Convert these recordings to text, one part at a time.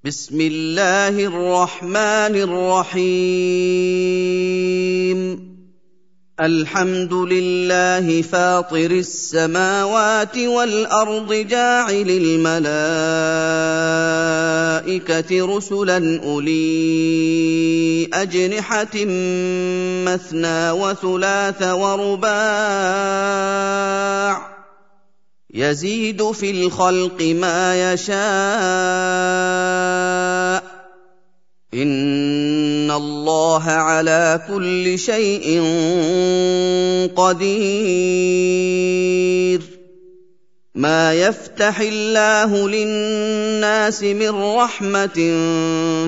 بسم الله الرحمن الرحيم. الحمد لله فاطر السماوات والأرض جاعل الملائكة رسلا أولي أجنحة مثنى وثلاث ورباع يزيد في الخلق ما يشاء إن الله على كل شيء قدير. ما يفتح الله للناس من رحمة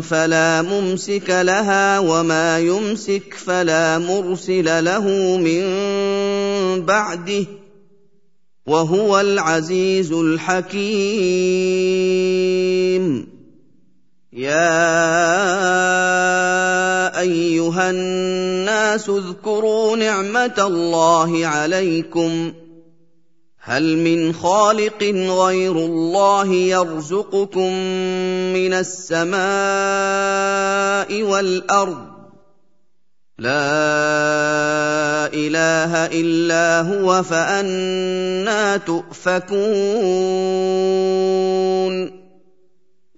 فلا ممسك لها وما يمسك فلا مرسل له من بعده وهو العزيز الحكيم. يا أيها الناس اذكروا نعمة الله عليكم هل من خالق غير الله يرزقكم من السماء والأرض لا إله إلا هو فأنى تؤفكون.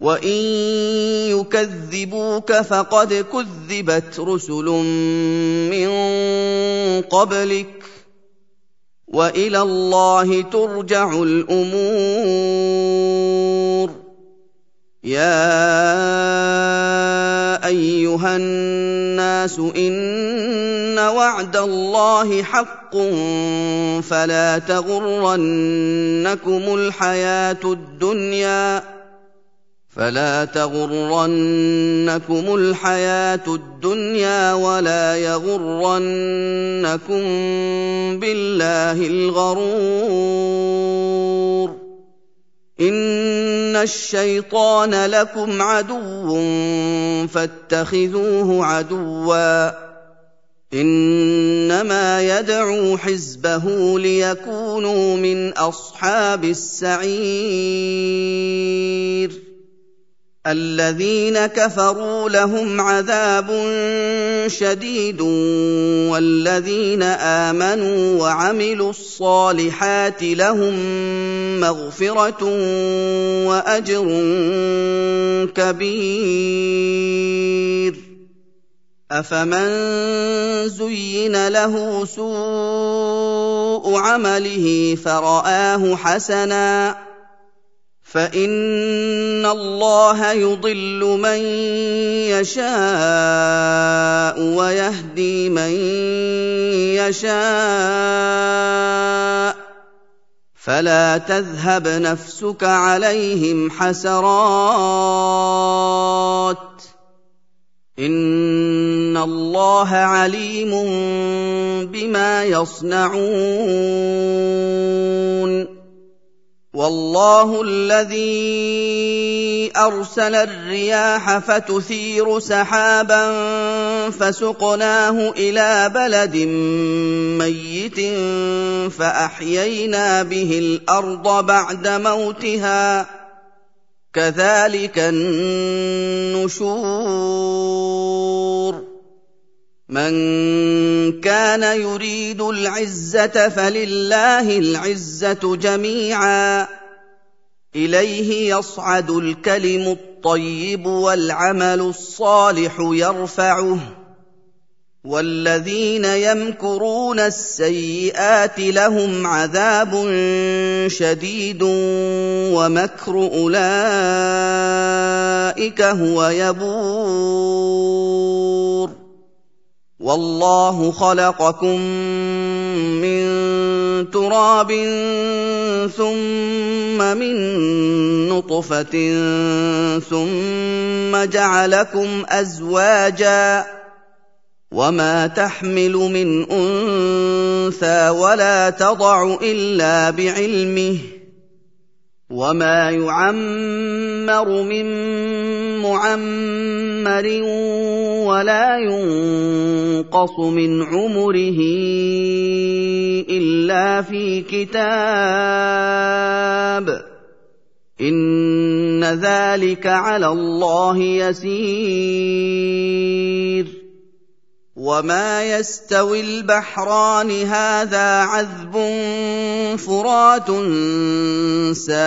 وإن يكذبوك فقد كذبت رسل من قبلك وإلى الله ترجع الأمور. يا أيها الناس إن وعد الله حق فلا تغرنكم الحياة الدنيا ولا يغرنكم بالله الغرور. إن الشيطان لكم عدو فاتخذوه عدوا إنما يدعو حزبه ليكونوا من أصحاب السعير. الذين كفروا لهم عذاب شديد والذين آمنوا وعملوا الصالحات لهم مغفرة وأجر كبير. أفمن زين له سوء عمله فرآه حسنا فإن الله يضل من يشاء ويهدي من يشاء فلا تذهب نفسك عليهم حسرات إن الله عليم بما يصنعون. والله الذي أرسل الرياح فتثير سحابا فسقناه إلى بلد ميت فأحيينا به الأرض بعد موتها كذلك النشور. من كان يريد العزة فلله العزة جميعا إليه يصعد الكلم الطيب والعمل الصالح يرفعه والذين يمكرون السيئات لهم عذاب شديد ومكر أولئك هو يبور. والله خلقكم من تراب ثم من نطفة ثم جعلكم أزواجا وما تحمل من أنثى ولا تضع إلا بعلمه وما يعمر من معمر ولا ينقص من عمره إلا في كتاب إِنَّ ذَٰلِكَ عَلَى اللَّهِ يَسِيرٌ وَمَا يَسْتَوِي الْبَحْرَانِ هَٰذَا عَذْبٌ فُرَاتٌ سَائِغٌ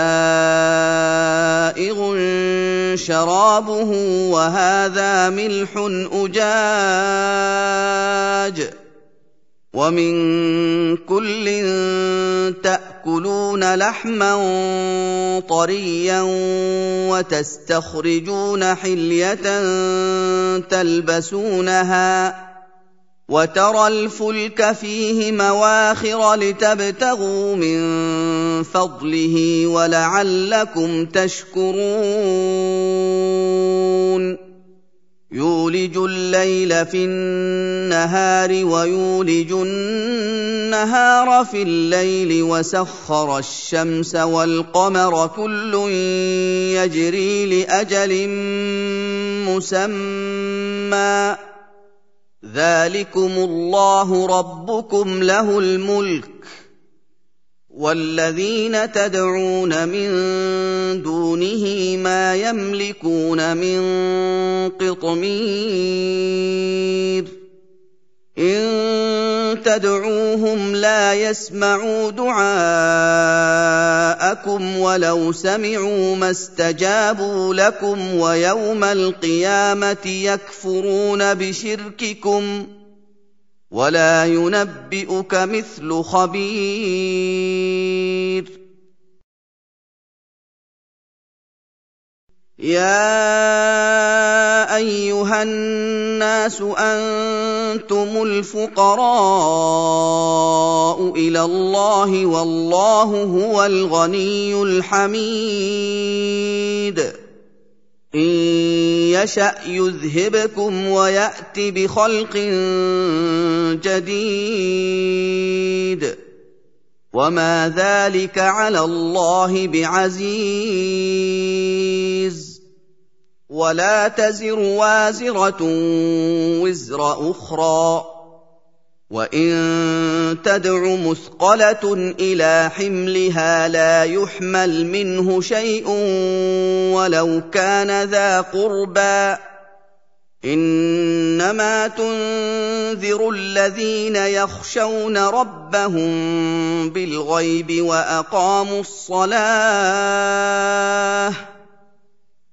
شَرَابُهُ وَهَٰذَا مِلْحٌ أُجَاجٌ وَمِن كُلٍّ تَأْكُلُونَ لَحْمًا طَرِيًّا وَتَسْتَخْرِجُونَ حِلْيَةً تَلْبَسُونَهَا وَتَرَى الْفُلْكَ فِيهِ مَوَاخِرَ لِتَبْتَغُوا مِن فَضْلِهِ وَلَعَلَّكُمْ تَشْكُرُونَ يُولِجُ اللَّيْلَ فِي النَّهَارِ وَيُولِجُ النَّهَارَ فِي اللَّيْلِ وَسَخَّرَ الشَّمْسَ وَالْقَمَرَ كُلٌّ يَجْرِي لِأَجَلٍ مُّسَمًّى ۚ ذَٰلِكُمُ اللَّهُ رَبُّكُمْ لَهُ الْمُلْكُ ۚ وَالَّذِينَ تَدْعُونَ مِن دُونِهِ مَا يَمْلِكُونَ مِن قِطْمِيرٍ إِن تَدْعُوهُمْ لَا يَسْمَعُوا دُعَاءَكُمْ وَلَوْ سَمِعُوا مَا اسْتَجَابُوا لَكُمْ وَيَوْمَ الْقِيَامَةِ يَكْفُرُونَ بِشِرْكِكُمْ ۚ وَلَا يُنَبِّئُكَ مِثْلُ خَبِيرٍ يَا أَيُّهَا النَّاسُ أَنتُمُ الْفُقَرَاءُ إِلَى اللَّهِ وَاللَّهُ هُوَ الْغَنِيُّ الْحَمِيدُ إِن يَشَأْ يُذْهِبْكُمْ وَيَأْتِ بِخَلْقٍ جَدِيدٍ وَمَا ذَٰلِكَ عَلَى اللَّهِ بِعَزِيزٍ وَلَا تَزِرُ وَازِرَةٌ وِزْرَ أُخْرَىٰ ۚ وَإِن تَدْعُ مُثْقَلَةٌ إِلَىٰ حِمْلِهَا لَا يُحْمَلْ مِنْهُ شَيْءٌ وَلَوْ كَانَ ذَا قُرْبَىٰ ۗ إِنَّمَا تُنذِرُ الَّذِينَ يَخْشَوْنَ رَبَّهُم بِالْغَيْبِ وَأَقَامُوا الصَّلَاةَ ۚ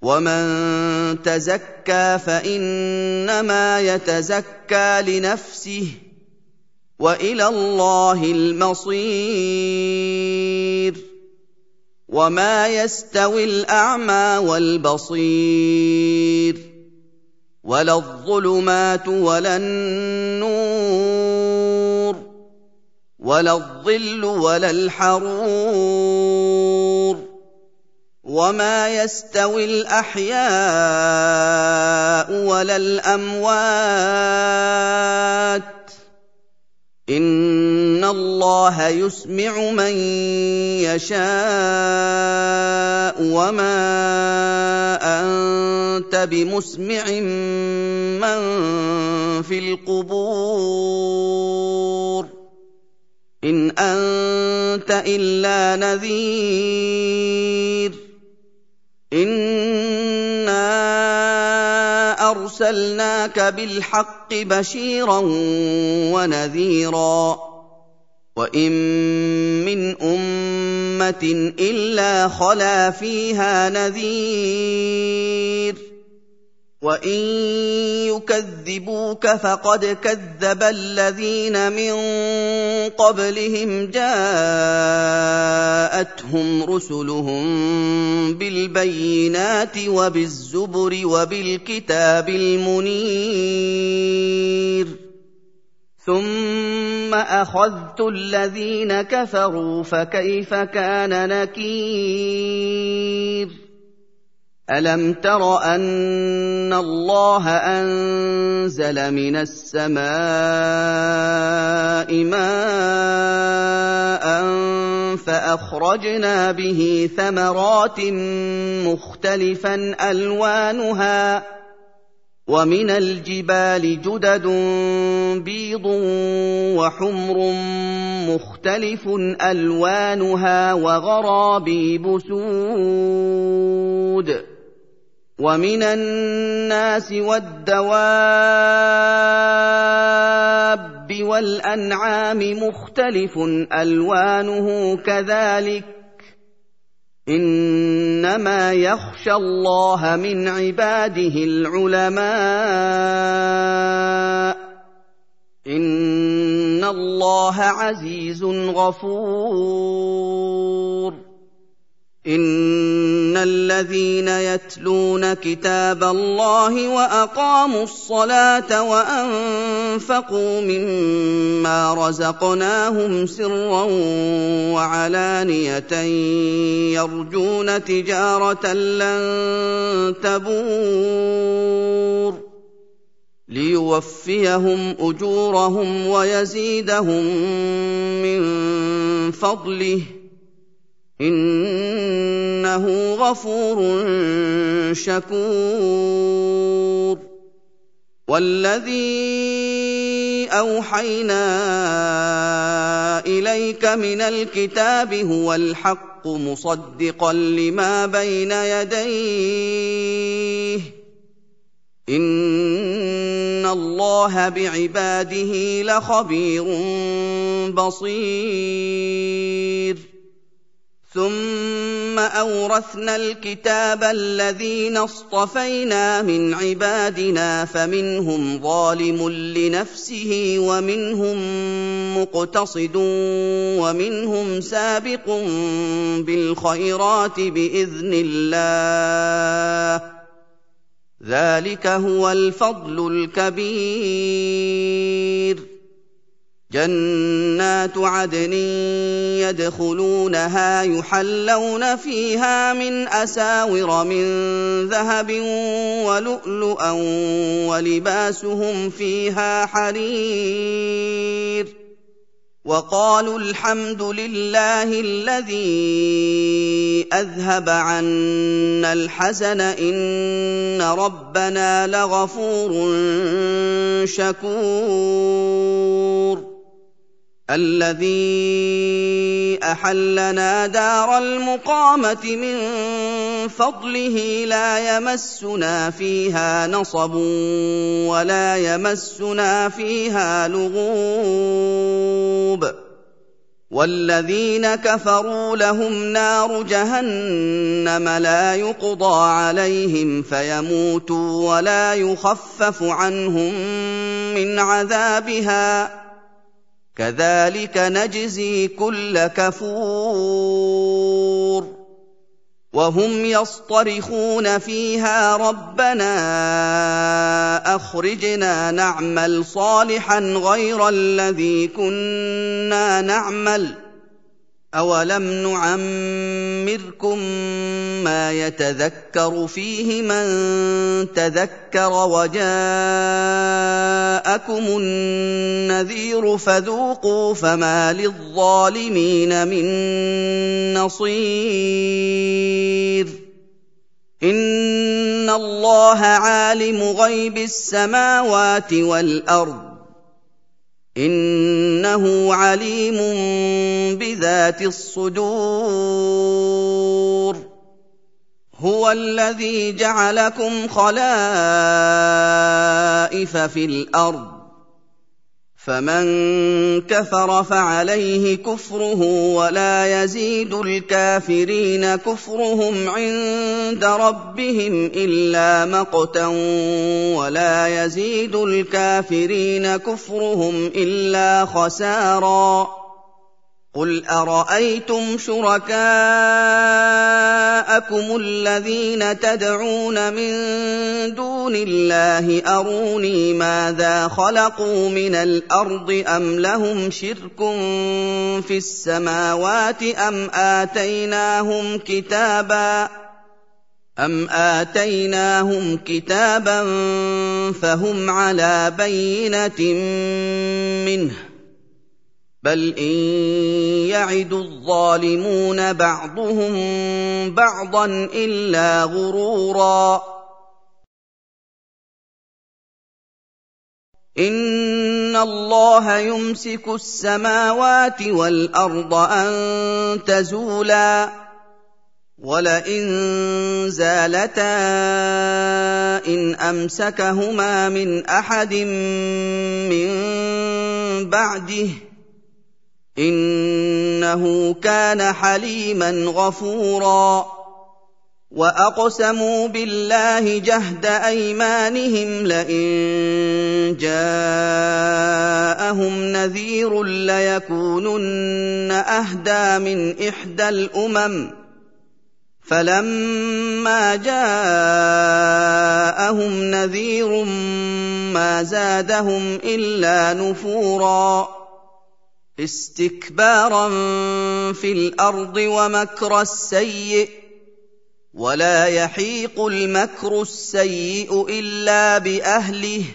وَمَن تَزَكَّىٰ فَإِنَّمَا يَتَزَكَّىٰ لِنَفْسِهِ ۚ وَإِلَى اللَّهِ الْمَصِيرُ وَمَا يَسْتَوِي الْأَعْمَىٰ وَالْبَصِيرُ وَلَا الظُّلُمَاتُ وَلَا النُّورُ وَلَا الظِّلُّ وَلَا الْحَرُورُ وَمَا يَسْتَوِي الْأَحْيَاءُ وَلَا الْأَمْوَاتُ ۚ إِنَّ اللَّهَ يُسْمِعُ مَن يَشَاءُ وَمَا أَنتَ بِمُسْمِعٍ مَّن فِي الْقُبُورِ إِنْ أَنتَ إِلَّا نَذِيرٌ إِنَّا أَرْسَلْنَاكَ بِالْحَقِّ بَشِيرًا وَنَذِيرًا ۚ وَإِن مِّنْ أُمَّةٍ إِلَّا خَلَا فِيهَا نَذِيرٌ وَإِن يُكَذِّبُوكَ فَقَدْ كَذَّبَ الَّذِينَ مِن قَبْلِهِمْ جَاءَتْهُمْ رُسُلُهُم بِالْبَيِّنَاتِ وَبِالزُّبُرِ وَبِالْكِتَابِ الْمُنِيرِ ثُمَّ أَخَذْتُ الَّذِينَ كَفَرُوا فَكَيْفَ كَانَ نَكِيرِ أَلَمْ تَرَ أَنَّ اللَّهَ أَنزَلَ مِنَ السَّمَاءِ مَاءً فَأَخْرَجْنَا بِهِ ثَمَرَاتٍ مُّخْتَلِفًا أَلْوَانُهَا ۚ ومن الجبال جدد بيض وحمر مختلف ألوانها وغرابيب سود ومن الناس والدواب والأنعام مختلف ألوانه كذلك إنما يخشى الله من عباده العلماء إن الله عزيز غفور إن الذين يتلون كتاب الله وأقاموا الصلاة وأنفقوا مما رزقناهم سرا وعلانية يرجون تجارة لن تبور ليوفيهم أجورهم ويزيدهم من فضله إنه غفور شكور والذي أوحينا إليك من الكتاب هو الحق مصدقا لما بين يديه إن الله بعباده لخبير بصير ثم أورثنا الكتاب الذين اصطفينا من عبادنا فمنهم ظالم لنفسه ومنهم مقتصد ومنهم سابق بالخيرات بإذن الله ذلك هو الفضل الكبير جنات عدن يدخلونها يحلون فيها من أساور من ذهب ولؤلؤا ولباسهم فيها حرير وقالوا الحمد لله الذي أذهب عنا الحزن إن ربنا لغفور شكور الذي أحلنا دار المقامة من فضله لا يمسنا فيها نصب ولا يمسنا فيها لغوب والذين كفروا لهم نار جهنم لا يقضى عليهم فيموتوا ولا يخفف عنهم من عذابها كذلك نجزي كل كفور وهم يصطرخون فيها ربنا أخرجنا نعمل صالحا غير الذي كنا نعمل أولم نعمركم ما يتذكر فيه من تذكر وجاءكم النذير فذوقوا فما للظالمين من نصير إن الله عالم غيب السماوات والأرض إنه عليم بذات الصدور هو الذي جعلكم خلائف في الأرض فمن كفر فعليه كفره ولا يزيد الكافرين كفرهم عند ربهم إلا مقتا ولا يزيد الكافرين كفرهم إلا خسارا قل أرأيتم شركاءكم الذين تدعون من دون الله أروني ماذا خلقوا من الأرض أم لهم شرك في السماوات أم آتيناهم كتابا فهم على بينة منه بل إن يعد الظالمون بعضهم بعضا إلا غرورا إِنَّ اللَّهَ يُمْسِكُ السَّمَاوَاتِ وَالْأَرْضَ أَن تَزُولَا وَلَئِن زَالَتَا إِنْ أَمْسَكَهُمَا مِنْ أَحَدٍ مِّن بَعْدِهِ ۚ إِنَّهُ كَانَ حَلِيمًا غَفُورًا وَأَقْسَمُوا بِاللَّهِ جَهْدَ أَيْمَانِهِمْ لَئِن جَاءَهُمْ نَذِيرٌ لَّيَكُونُنَّ أَهْدَىٰ مِنْ إِحْدَى الْأُمَمِ ۖ فَلَمَّا جَاءَهُمْ نَذِيرٌ مَّا زَادَهُمْ إِلَّا نُفُورًا اسْتِكْبَارًا فِي الْأَرْضِ وَمَكْرَ السَّيِّئِ ۚ وَلَا يَحِيقُ الْمَكْرُ السَّيِّئُ إِلَّا بِأَهْلِهِ ۚ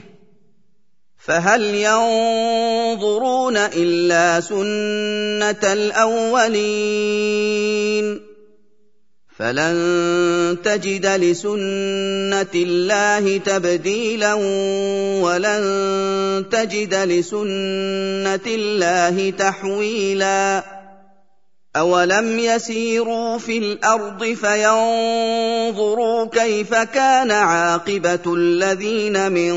فَهَلْ يَنظُرُونَ إِلَّا سُنَّتَ الْأَوَّلِينَ ۚ فَلَن تَجِدَ لِسُنَّةِ اللَّهِ تَبْدِيلًا وَلَن تَجِدَ لِسُنَّةِ اللَّهِ تَحْوِيلًا أَوَلَمْ يَسِيرُوا فِي الْأَرْضِ فَيَنظُرُوا كَيْفَ كَانَ عَاقِبَةُ الَّذِينَ مِن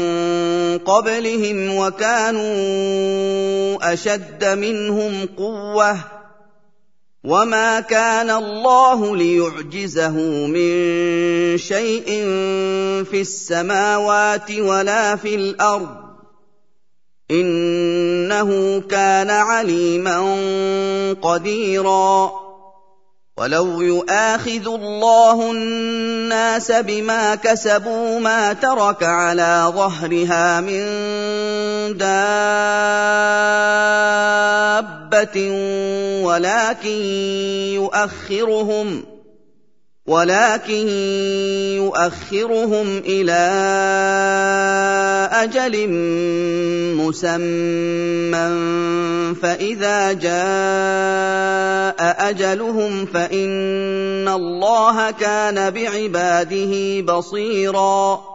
قَبْلِهِمْ وَكَانُوا أَشَدَّ مِنْهُمْ قُوَّةً ۚ وَمَا كَانَ اللَّهُ لِيُعْجِزَهُ مِن شَيْءٍ فِي السَّمَاوَاتِ وَلَا فِي الْأَرْضِ ۚ إِنَّهُ كَانَ عَلِيمًا قَدِيرًا وَلَوْ يُؤَاخِذُ اللَّهُ النَّاسَ بِمَا كَسَبُوا مَا تَرَكَ عَلَىٰ ظَهْرِهَا مِن دَابَّةٍ وَلَٰكِن يُؤَخِّرُهُمْ إِلَىٰ أَجَلٍ مُّسَمًّى ۖ فَإِذَا جَاءَ أَجَلُهُمْ فَإِنَّ اللَّهَ كَانَ بِعِبَادِهِ بَصِيرًا